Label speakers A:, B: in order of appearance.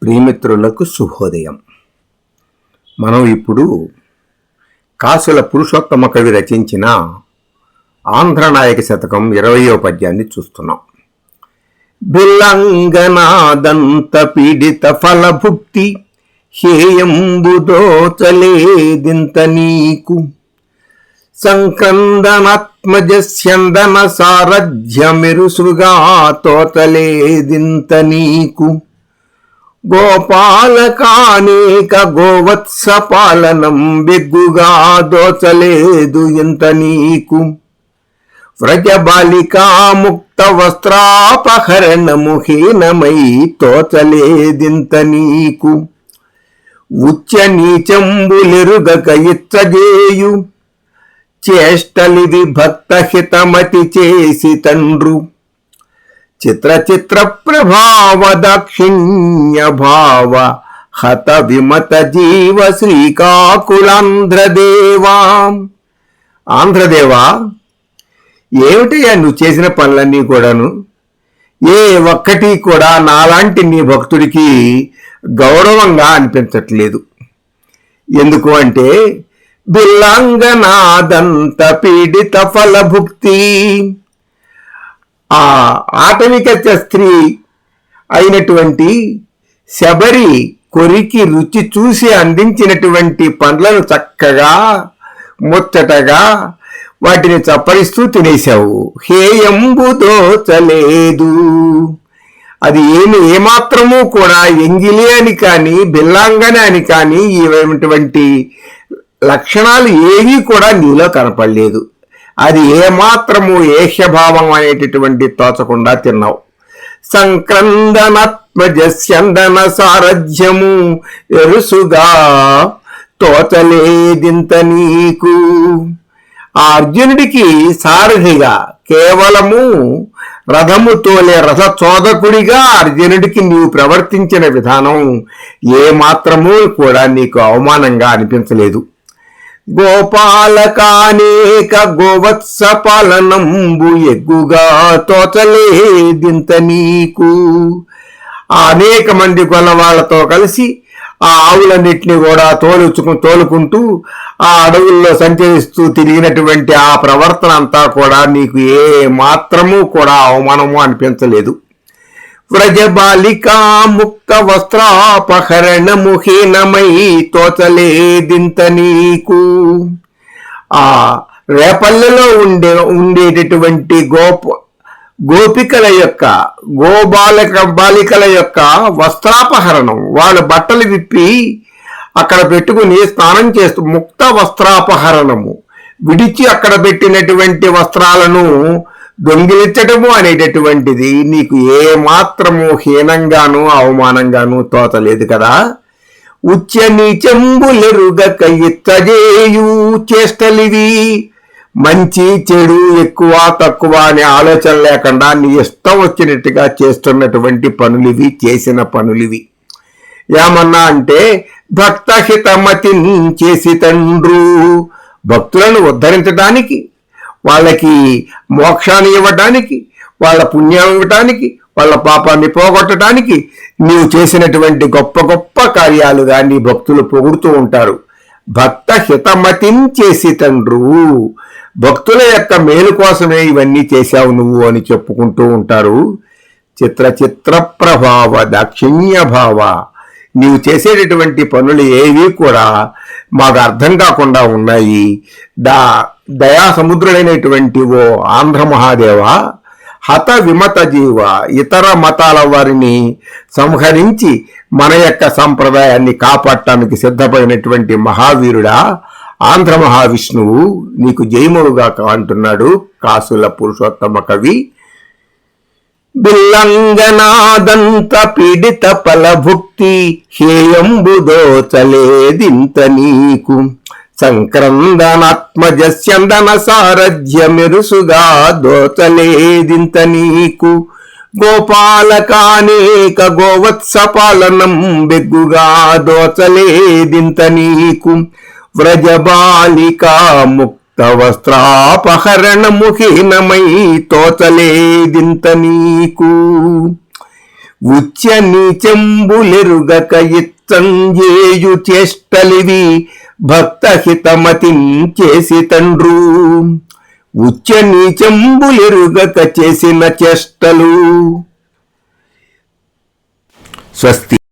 A: ప్రియమిత్రులకు శుభోదయం. మనం ఇప్పుడు కాసుల పురుషోత్తమ కవి రచించిన ఆంధ్రనాయక శతకం 20వ పద్యాన్ని చూస్తున్నాం. బిల్లంగనాదంత పీడిత ఫలభుక్తి హేయంబుదోచలేదింత నీకు, సంకందనాత్మజస్యందన సారథ్యమిరుసుగా తోచలేదింత నీకు, గోపాలకానేక గోవత్స పాలనం బెగ్గుగా దోచలేదు ఇంత నీకు, వ్రజబాలికా ముక్త వస్త్రాపహరణము హీనమై తోచలేదింత నీకు, ఉచ్చ నీచంబులెరుగక ఇచ్చజేయు చేష్టలివి భక్త హితమతి చేసి తండ్రు, చిత్ర చిత్ర ప్రభావ దాక్షిణ్య భావ హత విమత జీవ శ్రీకాకుళాంధ్రదేవా. ఆంధ్రదేవా, ఏమిటయ్యా నువ్వు చేసిన పనులన్నీ కూడాను? ఏ ఒక్కటి కూడా నాలాంటి నీ భక్తుడికి గౌరవంగా అనిపించట్లేదు. ఎందుకు అంటే బిల్లాంగనాదంత పీడిత ఫలభుక్తి, ఆ ఆటవిక స్త్రీ అయినటువంటి శబరి కొరికి రుచి చూసి అందించినటువంటి పండ్లను చక్కగా ముచ్చటగా వాటిని చప్పరిస్తూ తినేశావు. హేయంబుదోచలేదు, అది ఏమాత్రము కూడా ఎంగిలి అని కానీ బిల్లాంగన అని కానీ ఇటువంటి లక్షణాలు ఏవీ కూడా నీలో కనపడలేదు. అది ఏమాత్రము ఏష్యభావం అనేటటువంటి తోచకుండా తిన్నావు. సంక్రందనాత్మజస్యందన సారథ్యము ఎరుసుగా తోచలేదింత నీకు, ఆ అర్జునుడికి సారథిగా కేవలము రథము తోలే రథచోదకుడిగా అర్జునుడికి నీవు ప్రవర్తించిన విధానం ఏమాత్రము కూడా నీకు అవమానంగా అనిపించలేదు. గోపాలకానేక గోవత్స పాలనంబు ఎగ్గుగా తోచలేదింత నీకు, అనేక మంది గొల్లవాళ్లతో కలిసి ఆ ఆవులన్నిటిని కూడా తోలుకుంటూ ఆ అడవుల్లో సంచరిస్తూ తిరిగినటువంటి ఆ ప్రవర్తన అంతా కూడా నీకు ఏ మాత్రము కూడా అవమానము అనిపించలేదు. వ్రజబాలికా ముక్త వస్త్రాపహరణము హీనమై తోచలేదింత నీకు, ఆ రేపల్లెలో ఉండేటటువంటి గోపికల యొక్క బాలికల యొక్క వస్త్రాపహరణం, వాళ్ళ బట్టలు విప్పి అక్కడ పెట్టుకుని స్నానం చేస్తూ ముక్త వస్త్రాపహరణము విడిచి అక్కడ పెట్టినటువంటి వస్త్రాలను దొంగిలించటము అనేటటువంటిది నీకు ఏ మాత్రము హీనంగాను అవమానంగాను తోచలేదు కదా. ఉచ్చ నీచంబులెరుగక ఇచ్చజేయు చేష్టలివి, మంచి చెడు ఎక్కువ తక్కువ అనే ఆలోచన లేకుండా నీ ఇష్టం వచ్చినట్టుగా చేస్తున్నటువంటి పనులివి, చేసిన పనులివి. ఏమన్నా అంటే భక్త హితమతి చేసి తండ్రు, భక్తులను ఉద్ధరించడానికి, వాళ్ళకి మోక్షాన్ని ఇవ్వటానికి, వాళ్ళ పుణ్యం ఇవ్వటానికి, వాళ్ళ పాపాన్ని పోగొట్టడానికి నీవు చేసినటువంటి గొప్ప గొప్ప కార్యాలుగా నీ భక్తులు పొగుడుతూ ఉంటారు. భక్త హితమతిం చేసి తండ్రు, భక్తుల యొక్క మేలు కోసమే ఇవన్నీ చేశావు నువ్వు అని చెప్పుకుంటూ ఉంటారు. చిత్ర చిత్ర ప్రభావ దాక్షిణ్య భావ, నీవు చేసేటటువంటి పనులు ఏవి కూడా మాకు అర్థం కాకుండా ఉన్నాయి. దయా సముద్రుడైనటువంటి ఓ ఆంధ్ర మహాదేవ, హత విమత జీవ, ఇతర మతాల వారిని సంహరించి మన యొక్క సంప్రదాయాన్ని కాపాడటానికి సిద్ధపడినటువంటి మహావీరుడా ఆంధ్ర మహావిష్ణువు, నీకు జయములుగా అంటున్నాడు కాసుల పురుషోత్తమ కవి. బిల్లంగనాదంత పీడిత ఫలభుక్తి హేయంబుదోచలేదింత నీకు, సంక్రందనాత్మజస్యందన సారథ్యమిరుసుగా దోచలేదింత నీకు, గోపాలకానేక గోవత్స పాలనం బెగ్గుగా దోచలేదింత నీకు, వ్రజబాలికా ముక్త వస్త్రాపహరణము హీనమై తోచలేదింత నీకు. ఉచ్య నీచంబులెరుగక ఇచ్చంజేయు చేష్టలివి భక్తహితమతిం చేసి తండ్రు. ఉచ్య నీచంబులెరుగక చేసిన చేష్టలు. స్వస్తి.